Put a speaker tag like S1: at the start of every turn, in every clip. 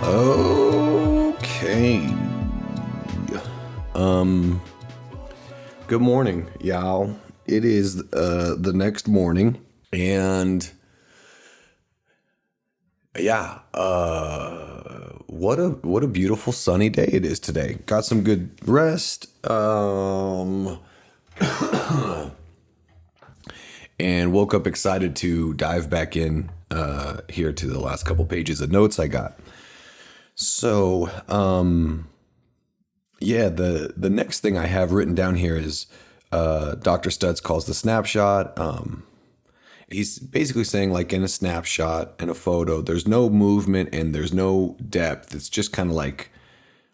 S1: Okay. Good morning, y'all. It is the next morning, and yeah, what a beautiful sunny day it is today. Got some good rest, and woke up excited to dive back in here to the last couple pages of notes I got. So, yeah, the next thing I have written down here is Dr. Stutz calls the snapshot. He's basically saying, like, in a snapshot, in a photo, there's no movement and there's no depth. It's just kind of like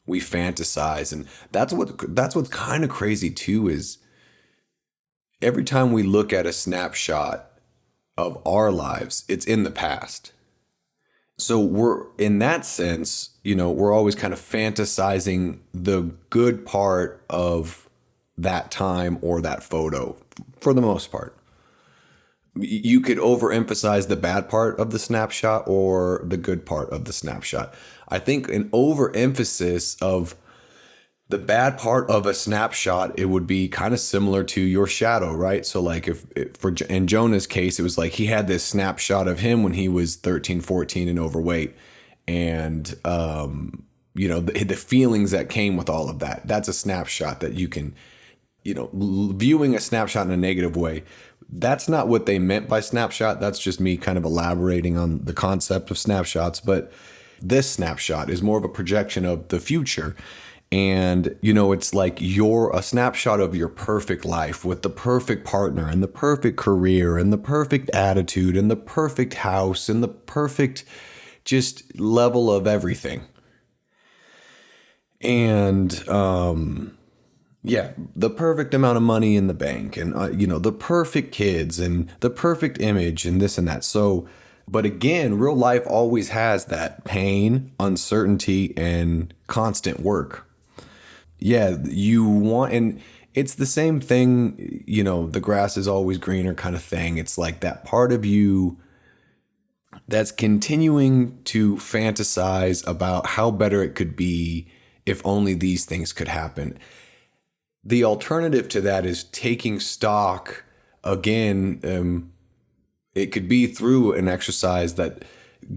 S1: we fantasize, and that's what's kind of crazy too. Is every time we look at a snapshot of our lives, it's in the past. So we're, in that sense, we're always kind of fantasizing the good part of that time or that photo for the most part. You could overemphasize the bad part of the snapshot or the good part of the snapshot. I think an overemphasis of the bad part of a snapshot, it would be kind of similar to your shadow, right? So like in Jonah's case, it was like he had this snapshot of him when he was 13, 14 and overweight. And, the feelings that came with all of that, that's a snapshot that you can, viewing a snapshot in a negative way. That's not what they meant by snapshot. That's just me kind of elaborating on the concept of snapshots. But this snapshot is more of a projection of the future. And, it's like you're a snapshot of your perfect life with the perfect partner and the perfect career and the perfect attitude and the perfect house and the perfect just level of everything. And, yeah, the perfect amount of money in the bank and, the perfect kids and the perfect image and this and that. So, but again, real life always has that pain, uncertainty, and constant work. Yeah, you want, and it's the same thing, the grass is always greener kind of thing. It's like that part of you that's continuing to fantasize about how better it could be if only these things could happen. The alternative to that is taking stock again. It could be through an exercise that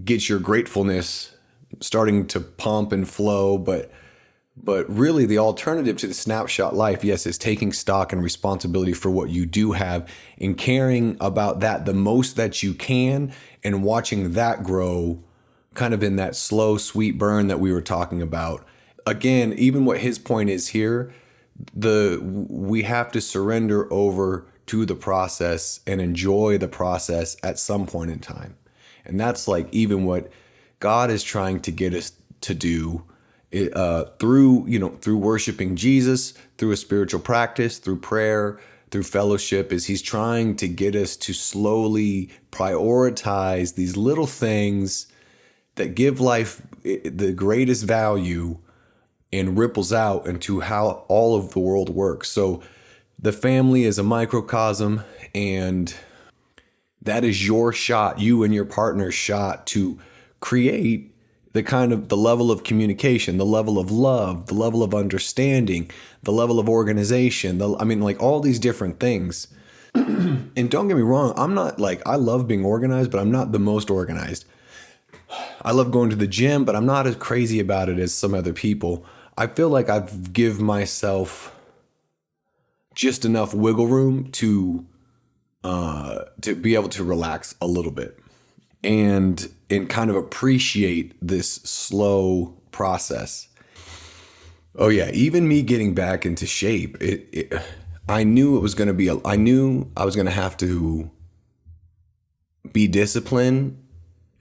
S1: gets your gratefulness starting to pump and flow, but really the alternative to the snapshot life, yes, is taking stock and responsibility for what you do have and caring about that the most that you can and watching that grow kind of in that slow, sweet burn that we were talking about. Again, even what his point is here, we have to surrender over to the process and enjoy the process at some point in time. And that's like even what God is trying to get us to do. Through worshiping Jesus, through a spiritual practice, through prayer, through fellowship, is he's trying to get us to slowly prioritize these little things that give life the greatest value and ripples out into how all of the world works. So the family is a microcosm, and that is your shot, you and your partner's shot to create the level of communication, the level of love, the level of understanding, the level of organization, all these different things. And don't get me wrong, I'm not I love being organized, but I'm not the most organized. I love going to the gym, but I'm not as crazy about it as some other people. I feel like I've given myself just enough wiggle room to be able to relax a little bit. And kind of appreciate this slow process. Oh yeah, even me getting back into shape, I knew it was going to be, I knew I was going to have to be disciplined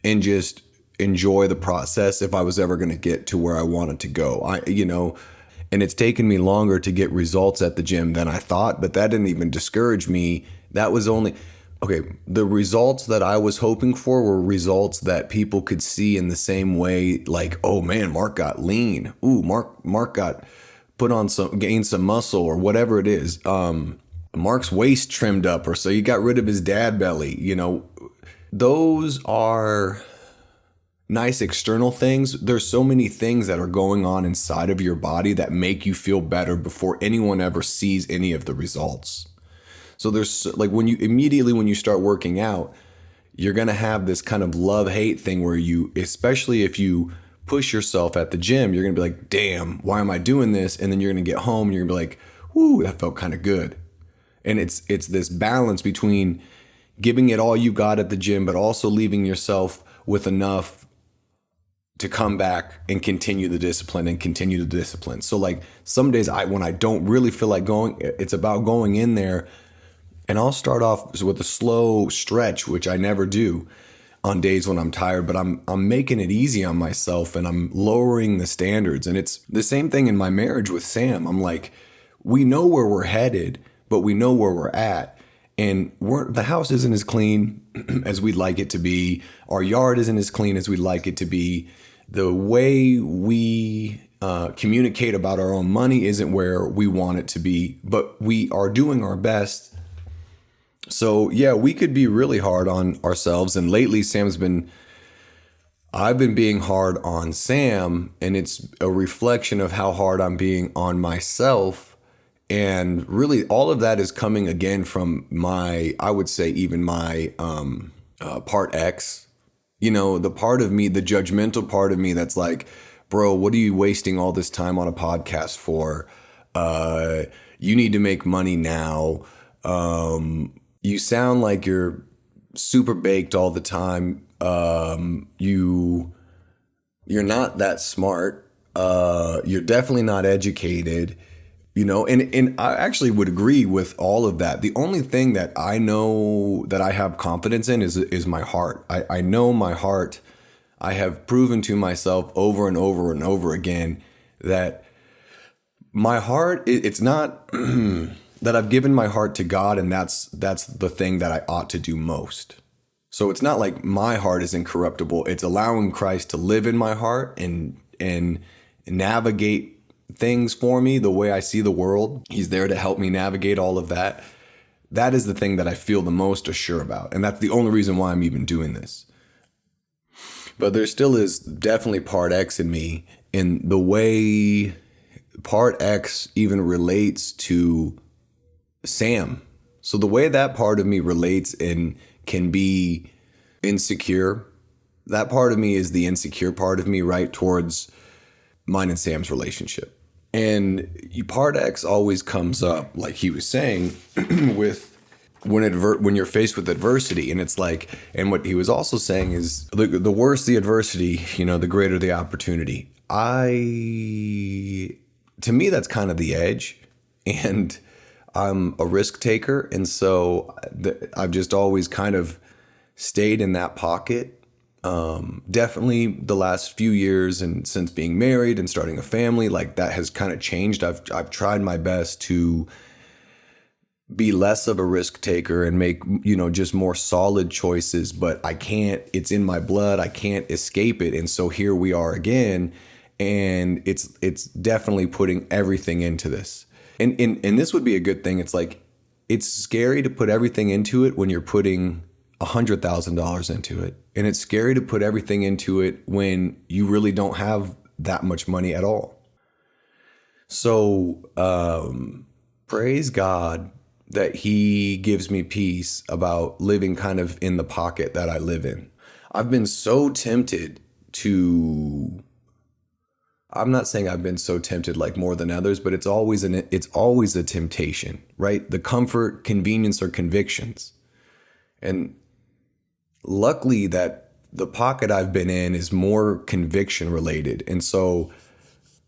S1: and just enjoy the process if I was ever going to get to where I wanted to go. And it's taken me longer to get results at the gym than I thought, but that didn't even discourage me. That was only... Okay, the results that I was hoping for were results that people could see in the same way, like, oh man, Mark got lean. Ooh, Mark got gained some muscle or whatever it is. Mark's waist trimmed up, or so he got rid of his dad belly. Those are nice external things, there's so many things that are going on inside of your body that make you feel better before anyone ever sees any of the results. So there's like when you start working out, you're going to have this kind of love-hate thing where you, especially if you push yourself at the gym, you're going to be like, damn, why am I doing this? And then you're going to get home and you're going to be like, whoo, that felt kind of good. And it's this balance between giving it all you got at the gym, but also leaving yourself with enough to come back and continue the discipline. So like some days when I don't really feel like going, it's about going in there, and I'll start off with a slow stretch, which I never do on days when I'm tired, but I'm making it easy on myself and I'm lowering the standards. And it's the same thing in my marriage with Sam. I'm like, we know where we're headed, but we know where we're at. And the house isn't as clean as we'd like it to be. Our yard isn't as clean as we'd like it to be. The way we communicate about our own money isn't where we want it to be, but we are doing our best. So yeah, we could be really hard on ourselves. And lately I've been being hard on Sam, and it's a reflection of how hard I'm being on myself. And really all of that is coming again from I would say even my part X, the part of me, the judgmental part of me that's like, bro, what are you wasting all this time on a podcast for? You need to make money now. You sound like you're super baked all the time. You're not that smart. You're definitely not educated, and I actually would agree with all of that. The only thing that I know that I have confidence in is my heart. I know my heart. I have proven to myself over and over and over again that my heart, it's not that I've given my heart to God, and that's the thing that I ought to do most. So it's not like my heart is incorruptible. It's allowing Christ to live in my heart and navigate things for me the way I see the world. He's there to help me navigate all of that. That is the thing that I feel the most assured about. And that's the only reason why I'm even doing this. But there still is definitely part X in me, in the way part X even relates to Sam. So the way that part of me relates and can be insecure, that part of me is the insecure part of me, right, towards mine and Sam's relationship. And part X always comes up, like he was saying, with when you're faced with adversity. And it's like, and what he was also saying is the worse the adversity, the greater the opportunity. To me, that's kind of the edge. And I'm a risk taker. And so I've just always kind of stayed in that pocket. Definitely the last few years and since being married and starting a family, like that has kind of changed. I've tried my best to be less of a risk taker and make, just more solid choices, but I can't, it's in my blood. I can't escape it. And so here we are again, and it's definitely putting everything into this. And this would be a good thing. It's like, it's scary to put everything into it when you're putting $100,000 into it. And it's scary to put everything into it when you really don't have that much money at all. So praise God that he gives me peace about living kind of in the pocket that I live in. I've been so tempted to, I'm not saying I've been so tempted like more than others, but it's always a temptation, right? The comfort, convenience, or convictions. And luckily that the pocket I've been in is more conviction related. And so,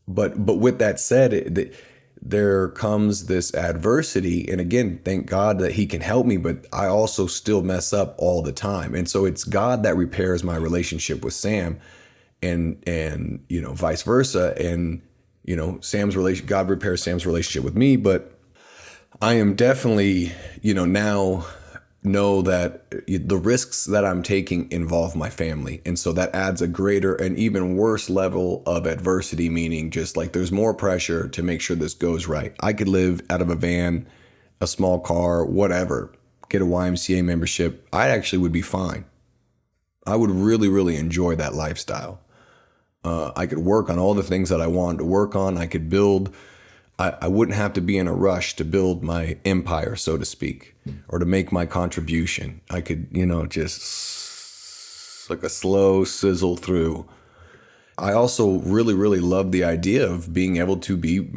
S1: but with that said, there comes this adversity. And again, thank God that he can help me, but I also still mess up all the time. And so it's God that repairs my relationship with Sam and vice versa. And, God repairs Sam's relationship with me. But I am definitely, now know that the risks that I'm taking involve my family. And so that adds a greater and even worse level of adversity, meaning just like there's more pressure to make sure this goes right. I could live out of a van, a small car, whatever, get a YMCA membership. I actually would be fine. I would really, really enjoy that lifestyle. I could work on all the things that I wanted to work on. I could build, I wouldn't have to be in a rush to build my empire, so to speak, or to make my contribution. I could, just like a slow sizzle through. I also really, really love the idea of being able to be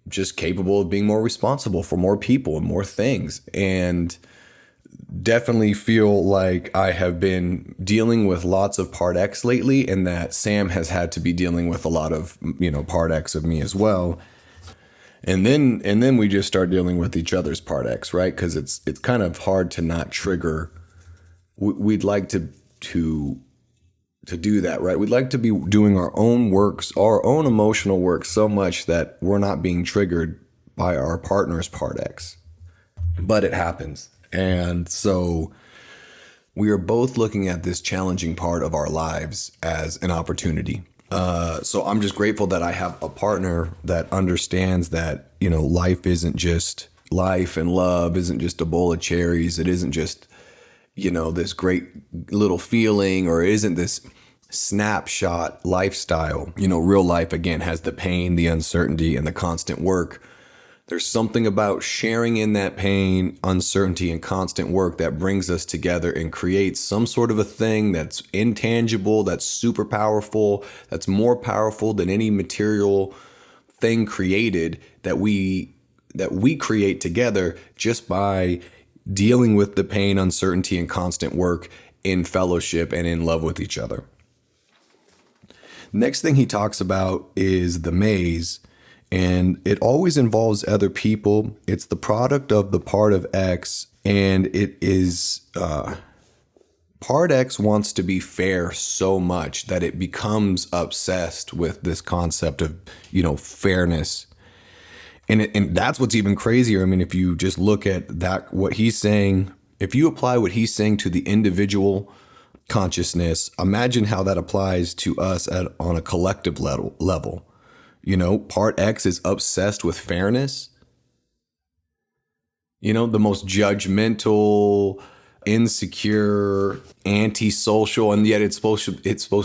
S1: just capable of being more responsible for more people and more things. And definitely feel like I have been dealing with lots of part X lately, and that Sam has had to be dealing with a lot of, part X of me as well. And then we just start dealing with each other's part X, right? Because it's kind of hard to not trigger. We'd like to do that, right? We'd like to be doing our own works, our own emotional work so much that we're not being triggered by our partner's part X. But it happens. And so we are both looking at this challenging part of our lives as an opportunity. So I'm just grateful that I have a partner that understands that, life isn't just life, and love isn't just a bowl of cherries. It isn't just, this great little feeling, or it isn't this snapshot lifestyle. Real life, again, has the pain, the uncertainty, and the constant work. There's something about sharing in that pain, uncertainty, and constant work that brings us together and creates some sort of a thing that's intangible, that's super powerful, that's more powerful than any material thing created that we create together just by dealing with the pain, uncertainty, and constant work in fellowship and in love with each other. Next thing he talks about is the maze. And it always involves other people. It's the product of the part of X, and it is part X wants to be fair so much that it becomes obsessed with this concept of, fairness. And that's what's even crazier. I mean, if you just look at that, what he's saying, if you apply what he's saying to the individual consciousness, imagine how that applies to us on a collective level. Part X is obsessed with fairness. The most judgmental, insecure, antisocial, and yet it's supposed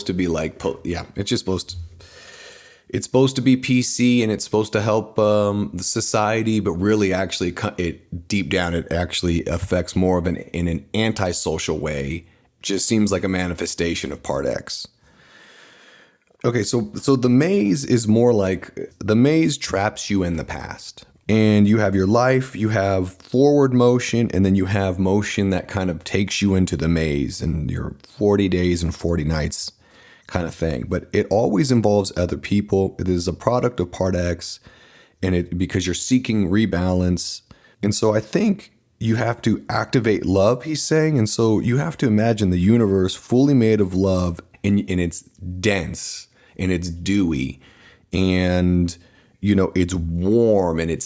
S1: to be like, it's supposed to be PC, and it's supposed to help the society, but really, actually, it deep down, it actually affects more of in an antisocial way. Just seems like a manifestation of part X. Okay, so the maze is more like, the maze traps you in the past. And you have your life, you have forward motion, and then you have motion that kind of takes you into the maze and your 40 days and 40 nights kind of thing. But it always involves other people. It is a product of part X, and because you're seeking rebalance. And so I think you have to activate love, he's saying. And so you have to imagine the universe fully made of love, and it's dense. And it's dewy, and, it's warm, and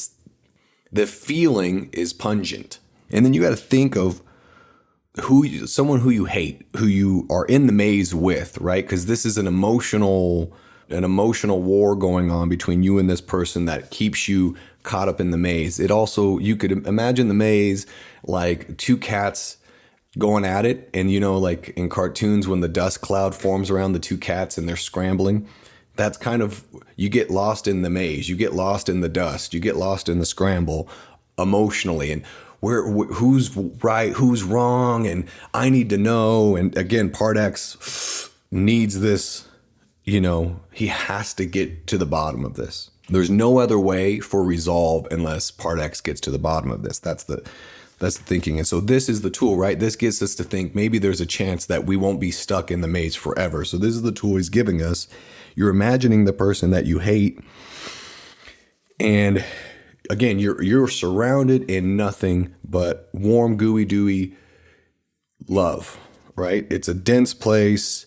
S1: the feeling is pungent. And then you got to think of someone who you hate, who you are in the maze with, right? Because this is an emotional war going on between you and this person that keeps you caught up in the maze. It also, you could imagine the maze like two cats going at it, and like in cartoons when the dust cloud forms around the two cats and they're scrambling, that's kind of, you get lost in the maze, you get lost in the dust, you get lost in the scramble emotionally, and who's right, who's wrong, and I need to know. And again, part X needs this, he has to get to the bottom of this. There's no other way for resolve unless part X gets to the bottom of this. That's the thinking. And so this is the tool, right? This gets us to think maybe there's a chance that we won't be stuck in the maze forever. So this is the tool he's giving us. You're imagining the person that you hate. And again, you're surrounded in nothing but warm, gooey, dewy love, right? It's a dense place.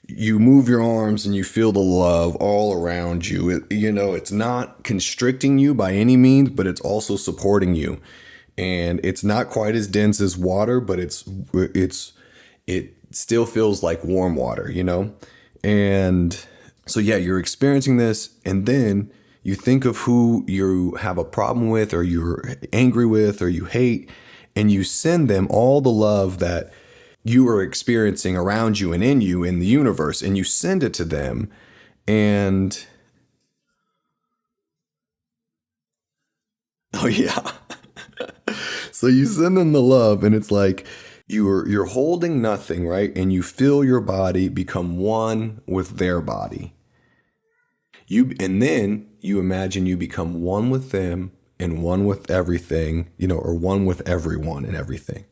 S1: You move your arms and you feel the love all around you. It's not constricting you by any means, but it's also supporting you. And it's not quite as dense as water, but it still feels like warm water, And so, yeah, you're experiencing this, and then you think of who you have a problem with, or you're angry with, or you hate, and you send them all the love that you are experiencing around you and in you in the universe, and you send it to them. And oh yeah. So you send them the love, and it's like you're holding nothing, right? And you feel your body become one with their body. And then you imagine you become one with them and one with everything, or one with everyone and everything.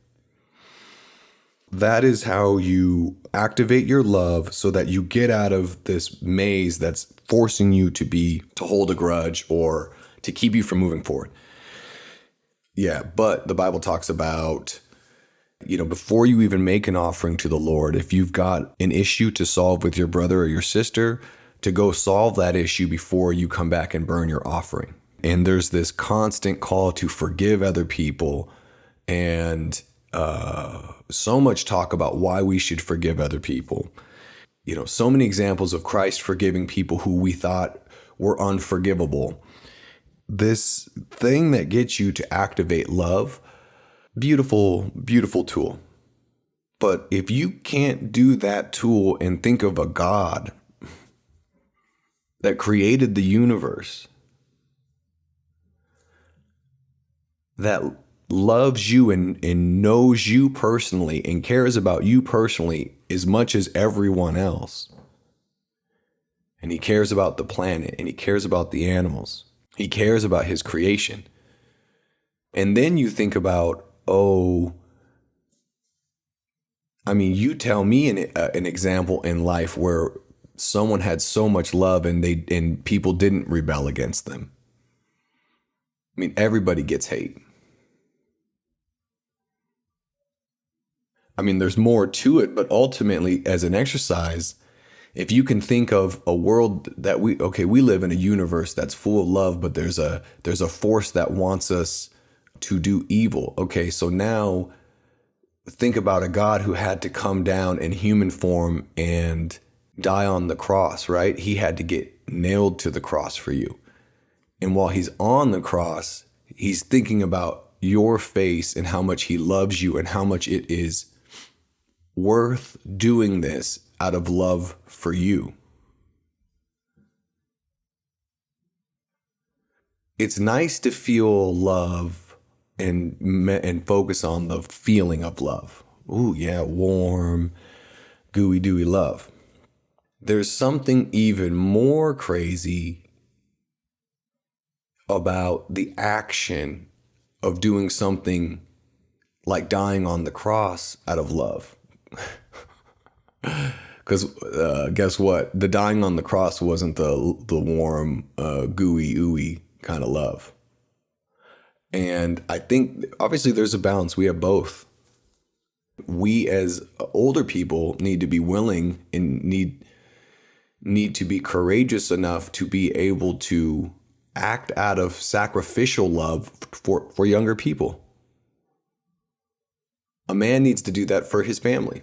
S1: That is how you activate your love so that you get out of this maze that's forcing you to hold a grudge or to keep you from moving forward. Yeah, but the Bible talks about, before you even make an offering to the Lord, if you've got an issue to solve with your brother or your sister, to go solve that issue before you come back and burn your offering. And there's this constant call to forgive other people, and so much talk about why we should forgive other people. So many examples of Christ forgiving people who we thought were unforgivable. This thing that gets you to activate love, beautiful, beautiful tool. But if you can't do that tool and think of a God that created the universe, that loves you and knows you personally and cares about you personally as much as everyone else, and he cares about the planet, and he cares about the animals, he cares about his creation. And then you think about, you tell me an example in life where someone had so much love and people didn't rebel against them. Everybody gets hate. There's more to it, but ultimately, as an exercise, if you can think of a world that we live in a universe that's full of love, but there's a force that wants us to do evil. Okay, so now think about a God who had to come down in human form and die on the cross, right? He had to get nailed to the cross for you. And while he's on the cross, he's thinking about your face and how much he loves you and how much it is worth doing this out of love for you. It's nice to feel love and focus on the feeling of love. Ooh, yeah, warm, gooey, dewy love. There's something even more crazy about the action of doing something like dying on the cross out of love. Because guess what? The dying on the cross wasn't the warm, gooey, ooey kind of love. And I think obviously there's a balance. We have both. We as older people need to be willing and need to be courageous enough to be able to act out of sacrificial love for younger people. A man needs to do that for his family.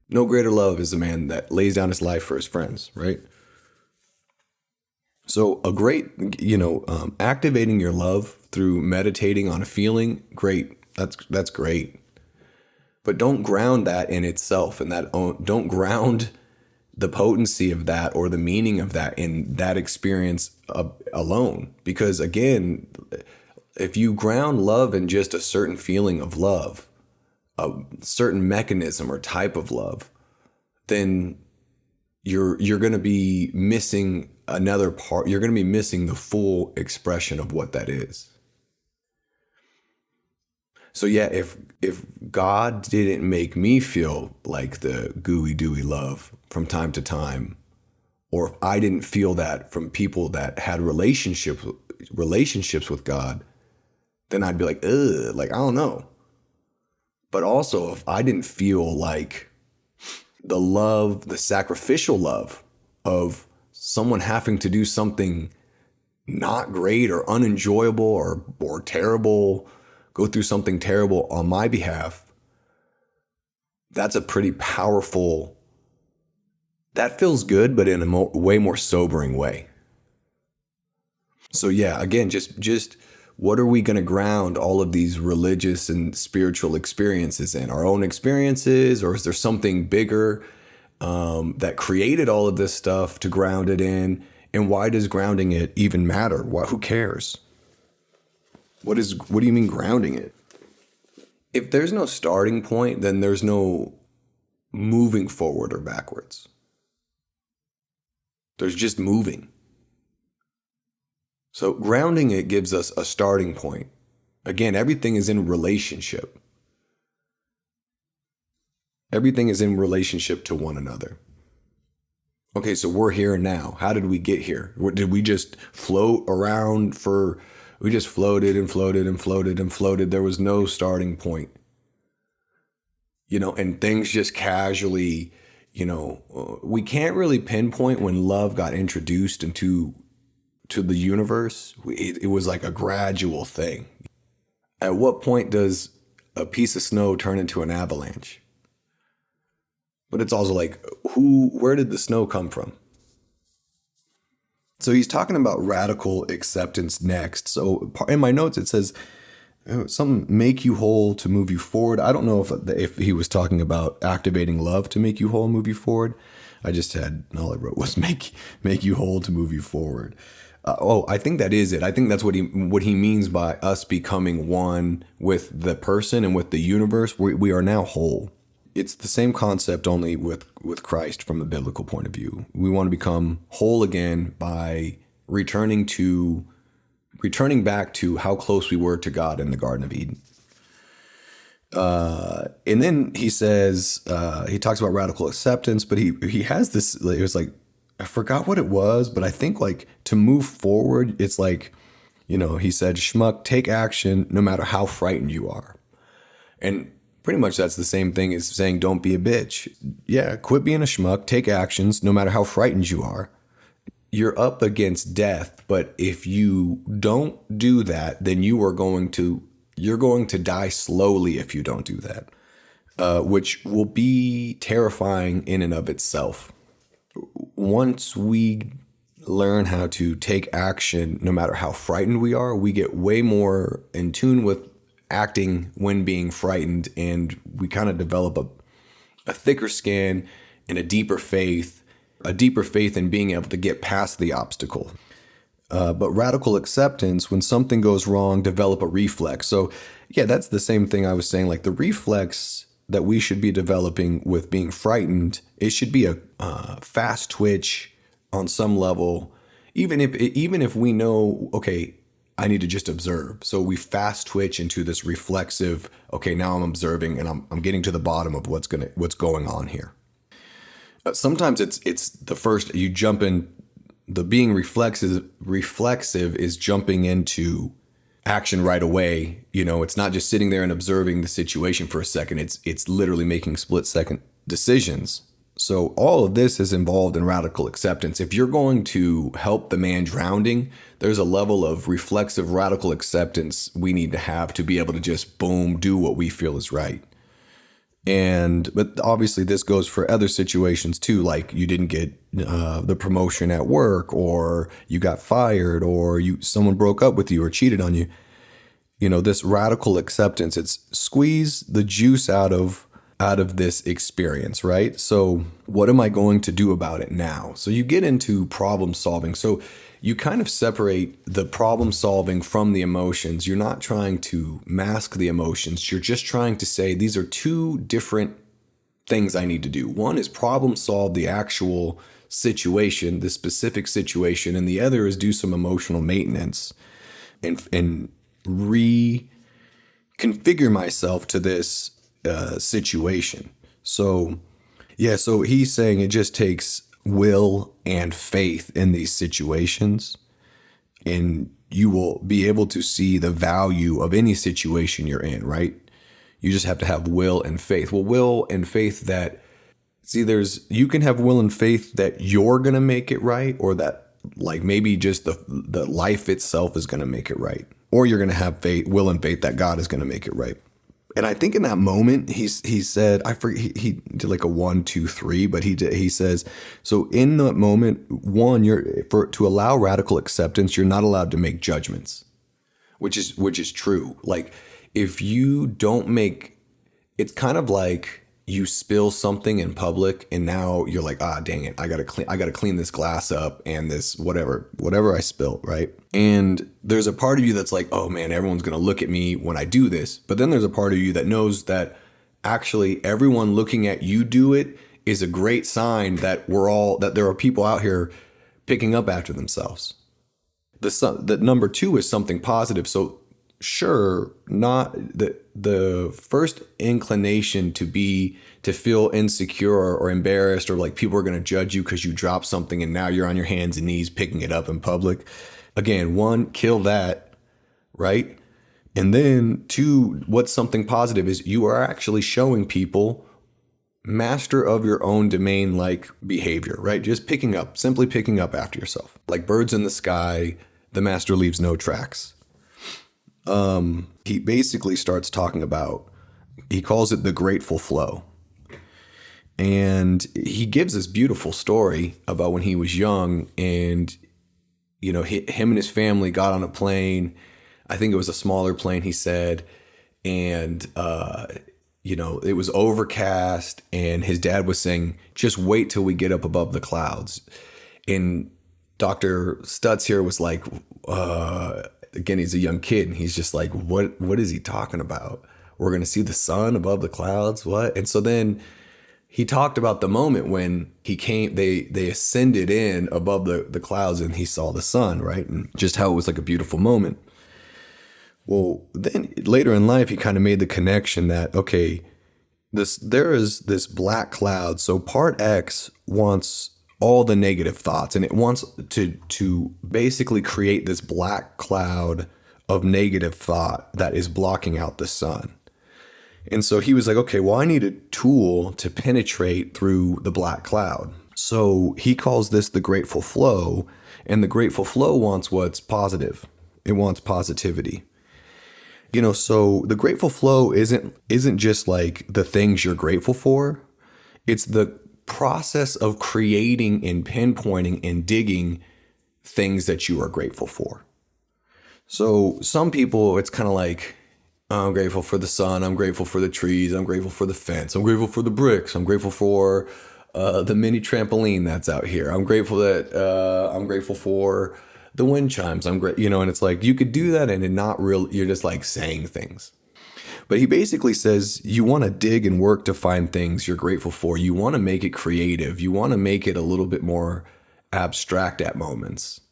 S1: No greater love is a man that lays down his life for his friends, right? So a great, activating your love through meditating on a feeling, great. That's great. But don't ground that in itself, and don't ground the potency of that or the meaning of that in that experience alone. Because again, if you ground love in just a certain feeling of love, a certain mechanism or type of love, then you're going to be missing another part. You're going to be missing the full expression of what that is. So yeah, if God didn't make me feel like the gooey, dewy love from time to time, or if I didn't feel that from people that had relationships with God, then I'd be like, ugh, I don't know. But also, if I didn't feel like the love, the sacrificial love of someone having to do something not great or unenjoyable or terrible, go through something terrible on my behalf, that's a pretty powerful, that feels good, but in a way more sobering way. So yeah, again, just what are we going to ground all of these religious and spiritual experiences in? Our own experiences, or is there something bigger that created all of this stuff to ground it in? And why does grounding it even matter? Who cares? What do you mean grounding it? If there's no starting point, then there's no moving forward or backwards. There's just moving. So grounding it gives us a starting point. Again, everything is in relationship. Everything is in relationship to one another. Okay, so we're here now. How did we get here? Did we just float around we just floated and floated and floated and floated. There was no starting point. And things just casually, we can't really pinpoint when love got introduced into the universe. It was like a gradual thing. At what point does a piece of snow turn into an avalanche? But it's also like, where did the snow come from? So he's talking about radical acceptance next. So in my notes, it says something make you whole to move you forward. I don't know if he was talking about activating love to make you whole and move you forward. All I wrote was make you whole to move you forward. I think that is it. I think that's what he means by us becoming one with the person and with the universe. We are now whole. It's the same concept, only with Christ from a biblical point of view. We want to become whole again by returning back to how close we were to God in the Garden of Eden. And then he says, he talks about radical acceptance, but he has this, it was like, I forgot what it was, but I think like to move forward, it's like, he said, schmuck, take action no matter how frightened you are. And pretty much that's the same thing as saying, don't be a bitch. Yeah, quit being a schmuck, take actions no matter how frightened you are. You're up against death, but if you don't do that, then you're going to die slowly if you don't do that, which will be terrifying in and of itself. Once we learn how to take action, no matter how frightened we are, we get way more in tune with acting when being frightened, and we kind of develop a thicker skin and a deeper faith in being able to get past the obstacle. But radical acceptance, when something goes wrong, develop a reflex. So yeah, that's the same thing I was saying, like the reflex that we should be developing with being frightened, it should be a fast twitch on some level, even if we know, okay, I need to just observe. So we fast twitch into this reflexive, okay, now I'm observing and I'm getting to the bottom of what's going on here. Sometimes it's the first, you jump in, the being reflexive is jumping into action right away. It's not just sitting there and observing the situation for a second. It's literally making split-second decisions. So all of this is involved in radical acceptance. If you're going to help the man drowning, there's a level of reflexive radical acceptance we need to have to be able to just boom, do what we feel is right. But obviously this goes for other situations too, like you didn't get the promotion at work, or you got fired, or someone broke up with you or cheated on you. This radical acceptance, it's squeeze the juice out of this experience, right? So what am I going to do about it now? So you get into problem solving. So you kind of separate the problem solving from the emotions. You're not trying to mask the emotions. You're just trying to say, these are two different things I need to do. One is problem solve the actual situation, the specific situation, and the other is do some emotional maintenance and reconfigure myself to this situation. So he's saying it just takes will and faith in these situations, and you will be able to see the value of any situation you're in, right? You just have to have will and faith. Well, will and faith you can have will and faith that you're going to make it right, or that like maybe just the life itself is going to make it right. Or you're going to have will and faith that God is going to make it right. And I think in that moment, he said, I forget, he did like a 1, 2, 3, but he says, so in that moment, one, to allow radical acceptance, you're not allowed to make judgments. which is true. Like if you don't make, it's kind of like you spill something in public and now you're like, ah, dang it, I gotta clean this glass up and this whatever I spilt, right? And there's a part of you that's like, oh man, everyone's gonna look at me when I do this. But then there's a part of you that knows that actually everyone looking at you do it is a great sign that that there are people out here picking up after themselves. The number two is something positive. So sure, not the first inclination to feel insecure or embarrassed or like people are going to judge you because you dropped something and now you're on your hands and knees picking it up in public. Again, one, kill that, right? And then two, what's something positive is you are actually showing people master of your own domain like behavior, right? Just simply picking up after yourself. Like birds in the sky, the master leaves no tracks. He basically starts talking about, he calls it the grateful flow. And he gives this beautiful story about when he was young and, you know, him and his family got on a plane. I think it was a smaller plane, he said. And, you know, it was overcast and his dad was saying, just wait till we get up above the clouds. And Dr. Stutz here was like, again, he's a young kid and he's just like, what is he talking about? We're going to see the sun above the clouds. What? And so then he talked about the moment when they ascended in above the clouds and he saw the sun, right? And just how it was like a beautiful moment. Well, then later in life, he kind of made the connection that, okay, there is this black cloud. So part X wants all the negative thoughts and it wants to basically create this black cloud of negative thought that is blocking out the sun. And so he was like, okay, well, I need a tool to penetrate through the black cloud. So he calls this the grateful flow, and the grateful flow wants what's positive. It wants positivity. You know, so the grateful flow isn't just like the things you're grateful for. It's the process of creating and pinpointing and digging things that you are grateful for. So some people, it's kind of like, I'm grateful for the sun. I'm grateful for the trees. I'm grateful for the fence. I'm grateful for the bricks. I'm grateful for the mini trampoline that's out here. I'm grateful for the wind chimes. I'm great, you know, and it's like you could do that and not real. You're just like saying things. But he basically says you want to dig and work to find things you're grateful for. You want to make it creative. You want to make it a little bit more abstract at moments.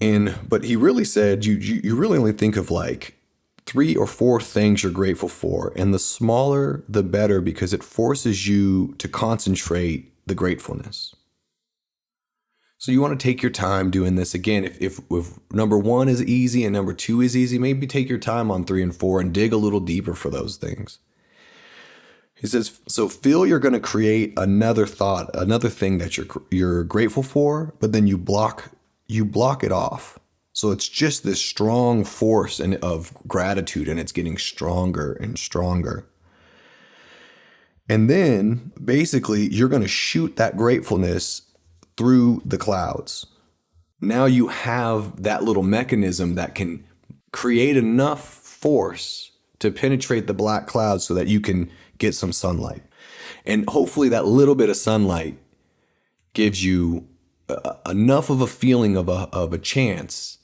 S1: But he really said you really only think of like 3 or 4 things you're grateful for, and the smaller the better because it forces you to concentrate the gratefulness. So you want to take your time doing this. Again, if number 1 is easy and number 2 is easy, maybe take your time on 3 and 4 and dig a little deeper for those things. He says, so feel you're going to create another thought, another thing that you're grateful for, but then you block it off. So it's just this strong force of gratitude, and it's getting stronger and stronger. And then basically you're going to shoot that gratefulness through the clouds. Now you have that little mechanism that can create enough force to penetrate the black clouds so that you can get some sunlight. And hopefully that little bit of sunlight gives you enough of a feeling of a chance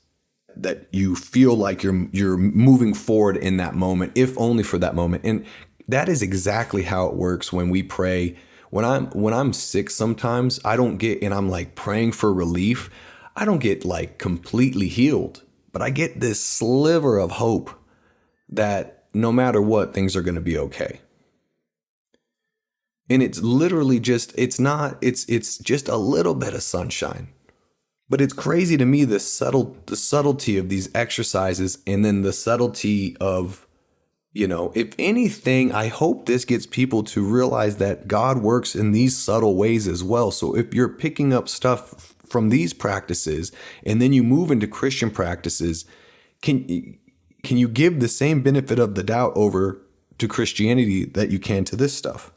S1: that you feel like you're moving forward in that moment, if only for that moment. And that is exactly how it works when we pray. When I'm sick sometimes, I don't get, and I'm like praying for relief, I don't get like completely healed, but I get this sliver of hope that no matter what, things are going to be okay. And it's literally just, it's just a little bit of sunshine. But it's crazy to me, the subtlety of these exercises, and then the subtlety of, you know, if anything, I hope this gets people to realize that God works in these subtle ways as well. So if you're picking up stuff from these practices and then you move into Christian practices, can you give the same benefit of the doubt over to Christianity that you can to this stuff?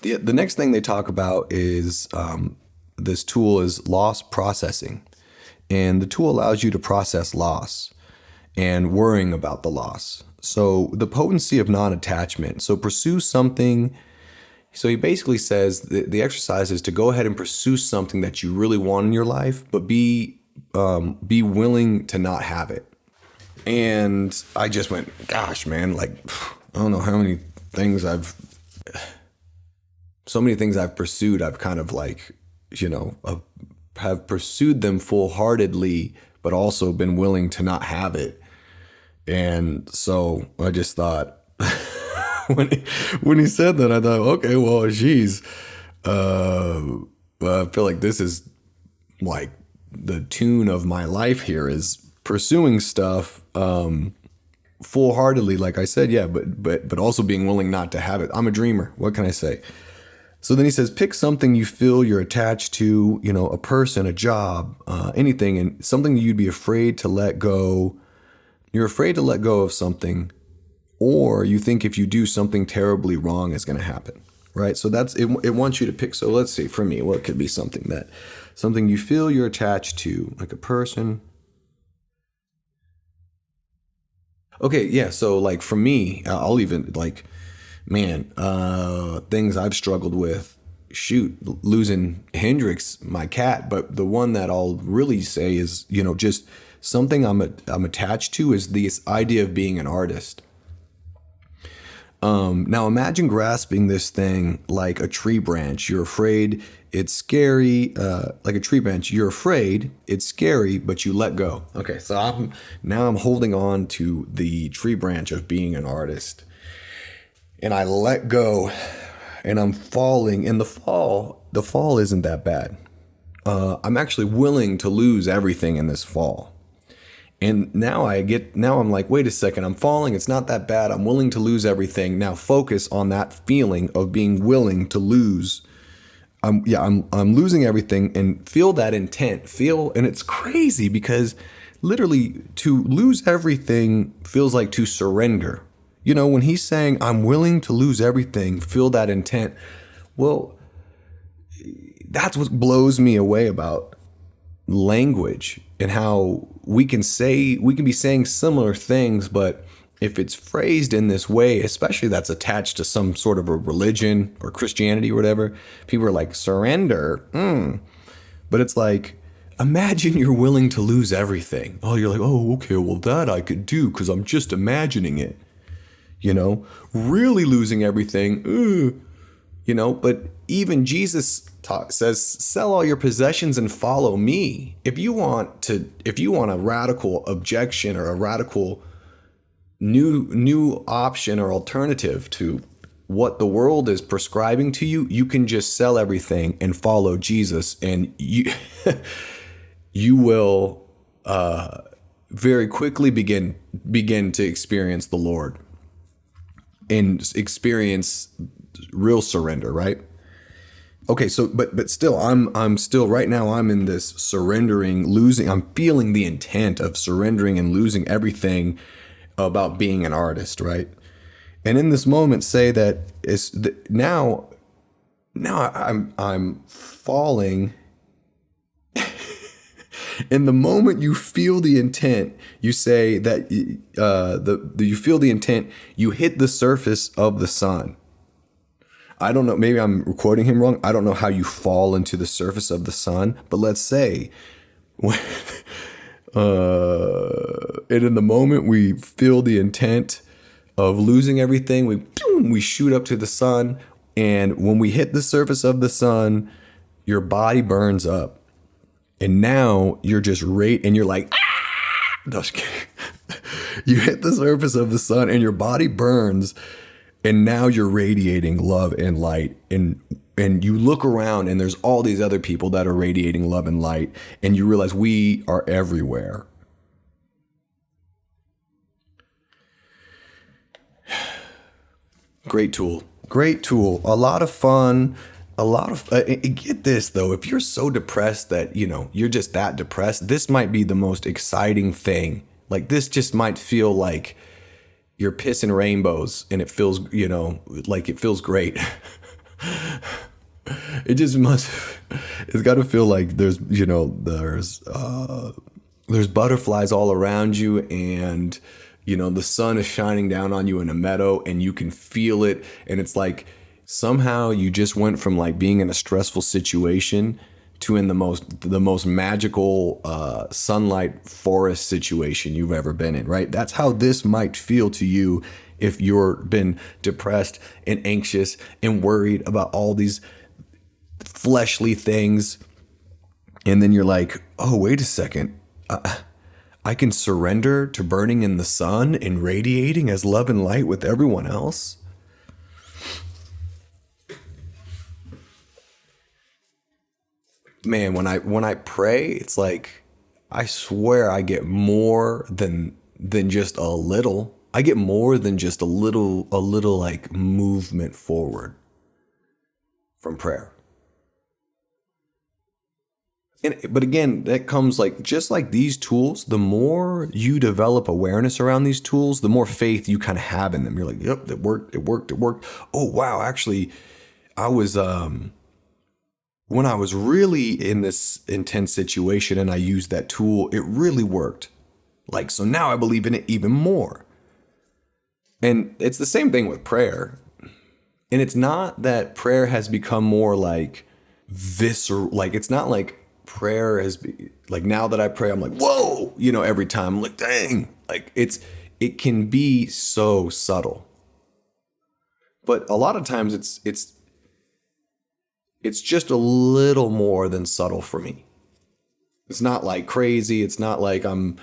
S1: The next thing they talk about is this tool is loss processing. And the tool allows you to process loss and worrying about the loss. So the potency of non-attachment. So pursue something. So he basically says the exercise is to go ahead and pursue something that you really want in your life, but be willing to not have it. And I just went, gosh, man, like, I don't know how many things so many things I've pursued. I've kind of like, have pursued them full-heartedly, but also been willing to not have it. And so I just thought, when he said that, I thought, okay, well, geez, I feel like this is like the tune of my life here is pursuing stuff full-heartedly, like I said, yeah, but also being willing not to have it. I'm a dreamer. What can I say? So then he says, pick something you feel you're attached to, a person, a job, anything, and something you'd be afraid to let go. You're afraid to let go of something, or you think if you do something terribly wrong is going to happen, right? So that's it. It wants you to pick. So let's see, for me, what could be something you feel you're attached to, like a person. Okay, yeah. So like for me, I'll even like, man, things I've struggled with. Shoot, losing Hendrix, my cat. But the one that I'll really say is, just something I'm attached to is this idea of being an artist. Now imagine grasping this thing like a tree branch. You're afraid, it's scary. Like a tree branch, you're afraid, it's scary, but you let go. Okay, so I'm holding on to the tree branch of being an artist, and I let go, and I'm falling. And the fall isn't that bad. I'm actually willing to lose everything in this fall. And now I'm like, wait a second, I'm falling. It's not that bad. I'm willing to lose everything. Now focus on that feeling of being willing to lose. I'm losing everything, and feel that intent. And it's crazy because literally to lose everything feels like to surrender. When he's saying, I'm willing to lose everything, feel that intent. Well, that's what blows me away about language and how we can be saying similar things, but if it's phrased in this way, especially that's attached to some sort of a religion or Christianity or whatever, people are like, surrender. But it's like, imagine you're willing to lose everything. Oh, you're like, oh, okay, well that I could do because I'm just imagining it. Really losing everything. But even Jesus says, sell all your possessions and follow me. If you want a radical objection or a radical new option or alternative to what the world is prescribing to you, you can just sell everything and follow Jesus, and you will very quickly begin to experience the Lord and experience real surrender, right? Okay, so but still, I'm still right now. I'm in this surrendering, losing. I'm feeling the intent of surrendering and losing everything about being an artist, right? And in this moment, say that now I'm falling. In the moment you feel the intent, you say that you feel the intent. You hit the surface of the sun. I don't know, maybe I'm quoting him wrong. I don't know how you fall into the surface of the sun, but let's say, and in the moment we feel the intent of losing everything, we shoot up to the sun, and when we hit the surface of the sun, your body burns up, and now you're just and you're like, ah! No, just kidding. You hit the surface of the sun, and your body burns. And now you're radiating love and light, and you look around and there's all these other people that are radiating love and light, and you realize we are everywhere. Great tool. A lot of fun. Get this though, if you're so depressed that, you're just that depressed, this might be the most exciting thing. Like this just might feel like you're pissing rainbows, and it feels, like it feels great. It just must. It's got to feel like there's, there's butterflies all around you, and the sun is shining down on you in a meadow, and you can feel it, and it's like somehow you just went from like being in a stressful situation to in the most magical sunlight forest situation you've ever been in, right? That's how this might feel to you if you've been depressed and anxious and worried about all these fleshly things, and then you're like, oh, wait a second, I can surrender to burning in the sun and radiating as love and light with everyone else. Man, when I pray, it's like I swear I get more than just a little. I get more than just a little like movement forward from prayer. But again, that comes like just like these tools, the more you develop awareness around these tools, the more faith you kind of have in them. You're like, yep, it worked, it worked, it worked. Oh, wow, actually, I was when I was really in this intense situation and I used that tool, it really worked. Like, so now I believe in it even more. And it's the same thing with prayer. And it's not that prayer has become more like visceral, like it's not like prayer like now that I pray, I'm like, whoa, every time I'm like, dang, like it can be so subtle. But a lot of times it's just a little more than subtle for me. It's not like crazy. It's not like I'm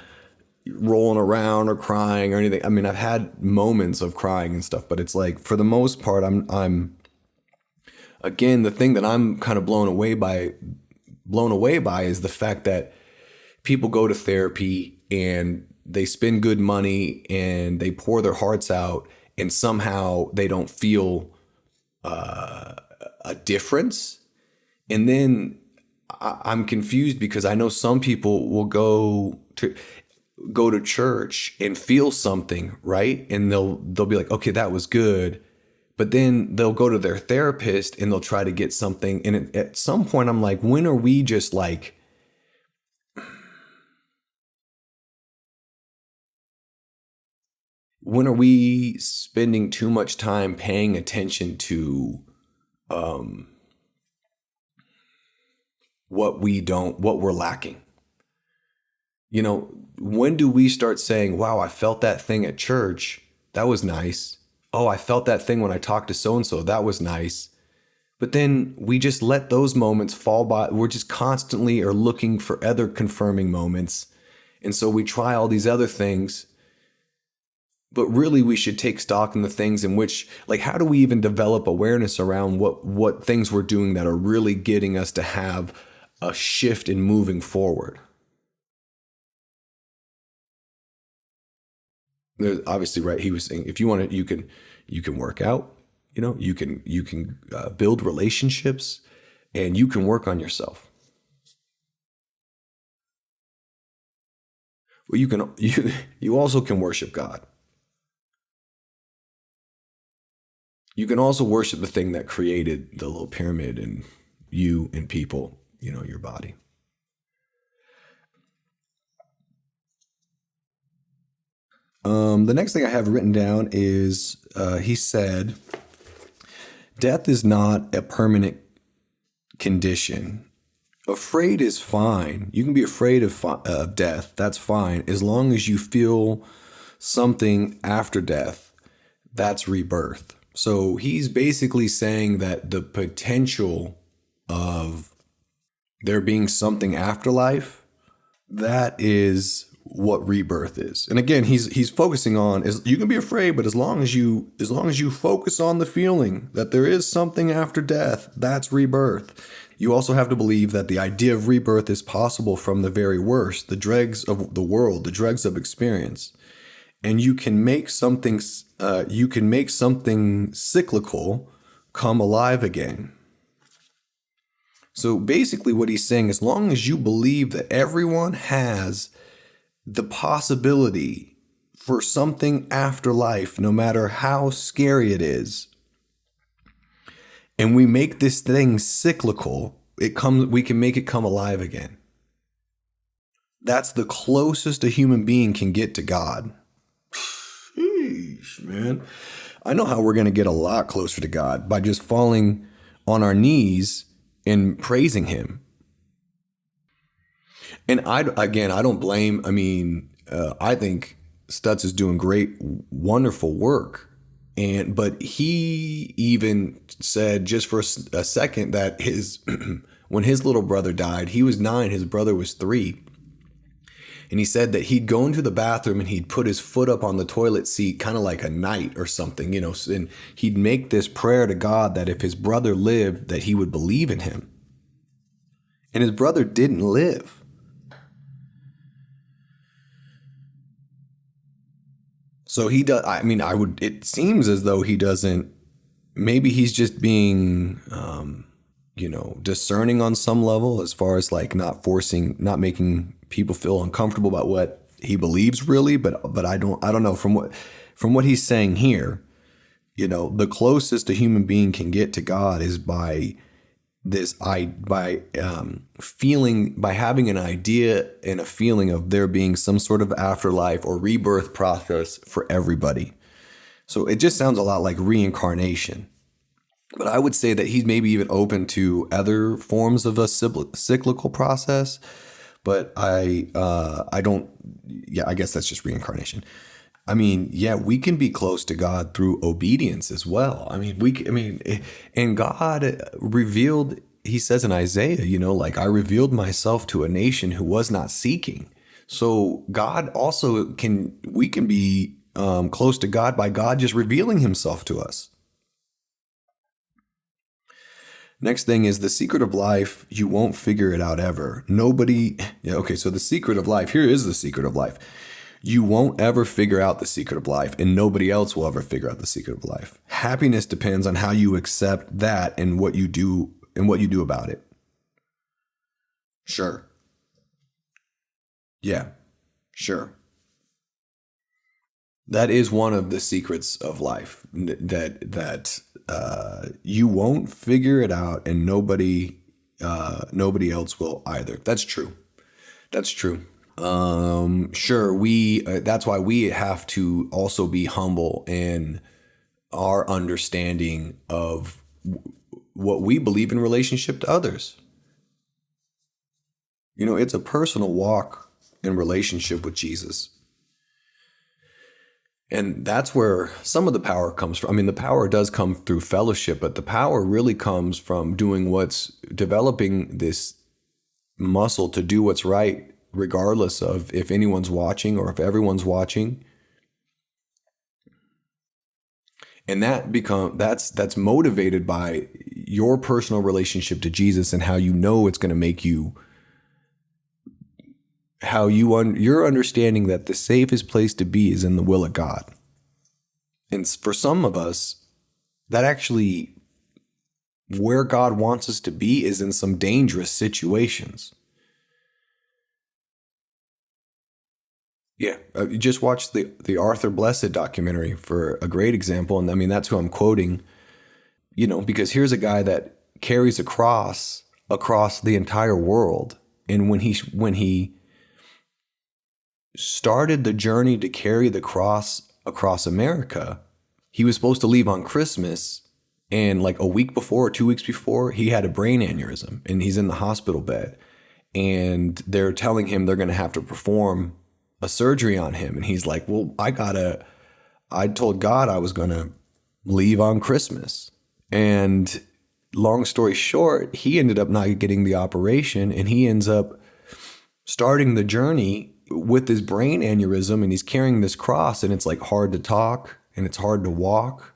S1: rolling around or crying or anything. I mean, I've had moments of crying and stuff, but it's like for the most part, I'm again, the thing that I'm kind of blown away by is the fact that people go to therapy and they spend good money and they pour their hearts out, and somehow they don't feel a difference. And then I'm confused because I know some people will go to church and feel something, right? And they'll be like, okay, that was good. But then they'll go to their therapist and they'll try to get something. And at some point I'm like, when are we just like, when are we spending too much time paying attention to what we're lacking? When do we start saying, wow, I felt that thing at church. That was nice. Oh, I felt that thing when I talked to so-and-so. That was nice. But then we just let those moments fall by. We're just constantly are looking for other confirming moments. And so we try all these other things. But really, we should take stock in the things in which, like, how do we even develop awareness around what things we're doing that are really getting us to have a shift in moving forward? There's obviously, right, he was saying if you want to, you can work out, you can build relationships, and you can work on yourself. Well, you also can worship God. You can also worship the thing that created the little pyramid and you and people, your body. The next thing I have written down is he said, death is not a permanent condition. Afraid is fine. You can be afraid of death. That's fine. As long as you feel something after death, that's rebirth. So he's basically saying that the potential of there being something afterlife, that is what rebirth is. And again, he's focusing on is you can be afraid, but as long as you focus on the feeling that there is something after death, that's rebirth. You also have to believe that the idea of rebirth is possible from the very worst, the dregs of the world, the dregs of experience. And you can make something cyclical come alive again. So basically what he's saying, as long as you believe that everyone has the possibility for something after life, no matter how scary it is, and we make this thing cyclical, we can make it come alive again. That's the closest a human being can get to God. Sheesh, man. I know how we're going to get a lot closer to God, by just falling on our knees and praising him. And I don't blame. I mean, I think Stutz is doing great, wonderful work. But he even said, just for a second, that when his little brother died, he was 9, his brother was 3. And he said that he'd go into the bathroom and he'd put his foot up on the toilet seat, kind of like a knight or something, and he'd make this prayer to God that if his brother lived, that he would believe in him. And his brother didn't live. So he does. I mean, it seems as though he doesn't. Maybe he's just being, discerning on some level, as far as like not making people feel uncomfortable about what he believes really. But I don't know from what he's saying here. The closest a human being can get to God is by having an idea and a feeling of there being some sort of afterlife or rebirth process for everybody. So it just sounds a lot like reincarnation. But I would say that he's maybe even open to other forms of a cyclical process. But I don't. Yeah, I guess that's just reincarnation. I mean, yeah, we can be close to God through obedience as well. And God revealed, he says in Isaiah, like, I revealed myself to a nation who was not seeking. So God also we can be close to God by God just revealing himself to us. Next thing is the secret of life. You won't figure it out ever. Nobody. Yeah, okay, so the secret of life. Here is the secret of life. You won't ever figure out the secret of life, and nobody else will ever figure out the secret of life. Happiness depends on how you accept that and what you do about it. Sure. Yeah, sure. That is one of the secrets of life, that you won't figure it out, and nobody else will either. That's true. That's true. Sure. That's why we have to also be humble in our understanding of what we believe in relationship to others. It's a personal walk in relationship with Jesus. And that's where some of the power comes from. I mean, the power does come through fellowship, but the power really comes from developing this muscle to do what's right, regardless of if anyone's watching or if everyone's watching. And that's motivated by your personal relationship to Jesus and how it's going to make you, your understanding that the safest place to be is in the will of God. And for some of us, that actually, where God wants us to be is in some dangerous situations. Yeah, you just watched the Arthur Blessed documentary for a great example. And I mean, that's who I'm quoting, because here's a guy that carries a cross across the entire world. And when he started the journey to carry the cross across America, he was supposed to leave on Christmas. And like a week before or 2 weeks before, he had a brain aneurysm and he's in the hospital bed. And they're telling him they're going to have to perform a surgery on him. And he's like, well, I told God I was going to leave on Christmas. And long story short, he ended up not getting the operation, and he ends up starting the journey with his brain aneurysm, and he's carrying this cross, and it's like hard to talk and it's hard to walk,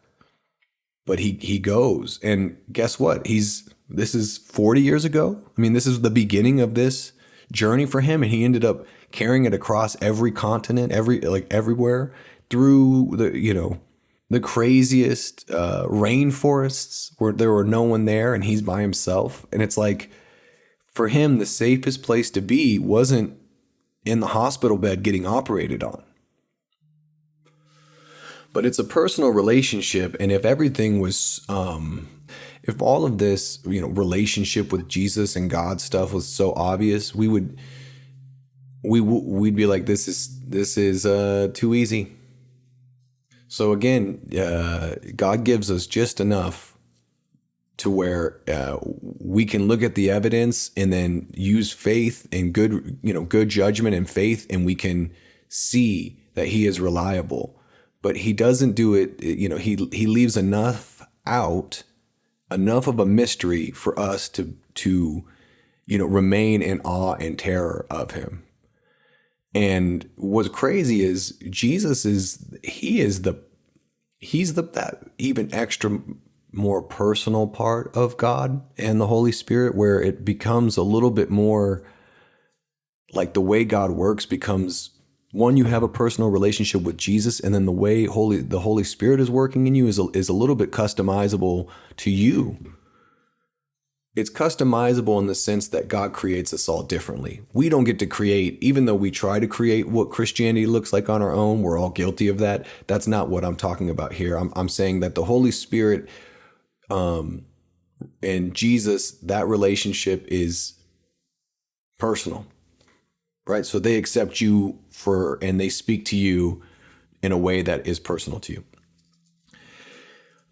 S1: but he goes. And guess what? This is 40 years ago. I mean, this is the beginning of this journey for him, and he ended up carrying it across every continent, everywhere, through the craziest rainforests where there were no one there, and he's by himself. And it's like, for him, the safest place to be wasn't in the hospital bed getting operated on. But it's a personal relationship, and if everything was if all of this, relationship with Jesus and God stuff was so obvious, we'd be like, this is too easy. So again, God gives us just enough to where we can look at the evidence and then use faith and good judgment and faith, and we can see that he is reliable. But he doesn't do it, he leaves enough out, enough of a mystery for us to remain in awe and terror of him. And what's crazy is Jesus he's that even extra more personal part of God and the Holy Spirit, where it becomes a little bit more like the way God works becomes, one, you have a personal relationship with Jesus, and then the way the Holy Spirit is working in you is a little bit customizable to you. It's customizable in the sense that God creates us all differently. We don't get to create, even though we try to create what Christianity looks like on our own, we're all guilty of that. That's not what I'm talking about here. I'm saying that the Holy Spirit and Jesus, that relationship is personal, right? So they accept you and they speak to you in a way that is personal to you.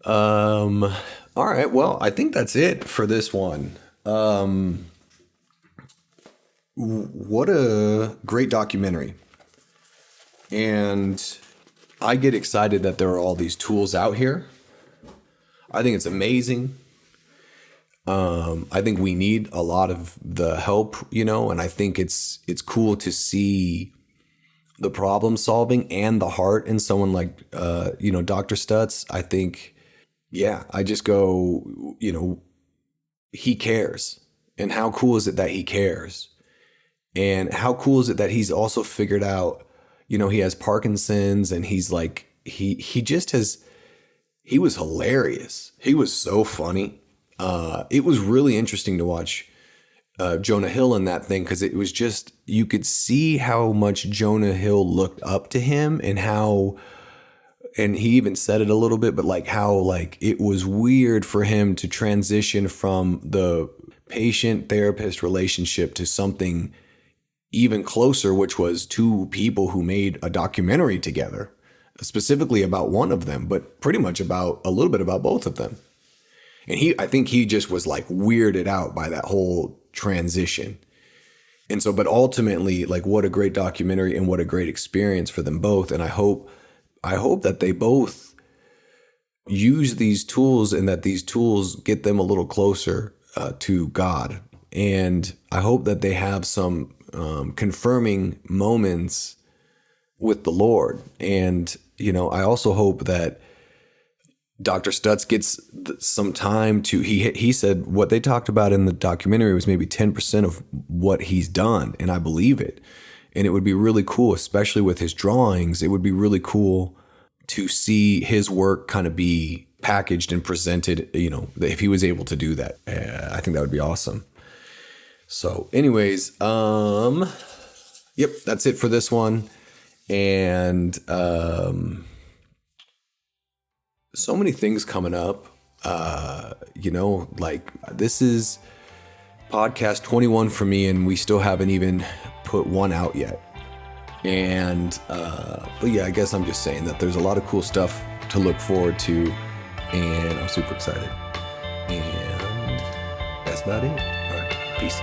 S1: All right, well, I think that's it for this one. What a great documentary. And I get excited that there are all these tools out here. I think it's amazing. I think we need a lot of the help, and I think it's cool to see the problem solving and the heart in someone like, Dr. Stutz. I think, I just go, he cares. And how cool is it that he cares? And how cool is it that he's also figured out, he has Parkinson's, and he's like, he was hilarious. He was so funny. It was really interesting to watch Jonah Hill in that thing, because it was just, you could see how much Jonah Hill looked up to him, and he even said it a little bit, but how it was weird for him to transition from the patient-therapist relationship to something even closer, which was two people who made a documentary together, specifically about one of them, but pretty much a little bit about both of them. And I think he just was weirded out by that whole transition. And so, but ultimately, what a great documentary and what a great experience for them both. And I hope that they both use these tools, and that these tools get them a little closer to God. And I hope that they have some confirming moments with the Lord. And, I also hope that Dr. Stutz gets some time to, he said what they talked about in the documentary was maybe 10% of what he's done. And I believe it. And it would be really cool, especially with his drawings. It would be really cool to see his work kind of be packaged and presented, if he was able to do that. I think that would be awesome. So anyways, yep, that's it for this one. And so many things coming up, this is podcast 21 for me, and we still haven't even put one out yet. And, but yeah, I guess I'm just saying that there's a lot of cool stuff to look forward to, and I'm super excited. And that's about it. All right, peace.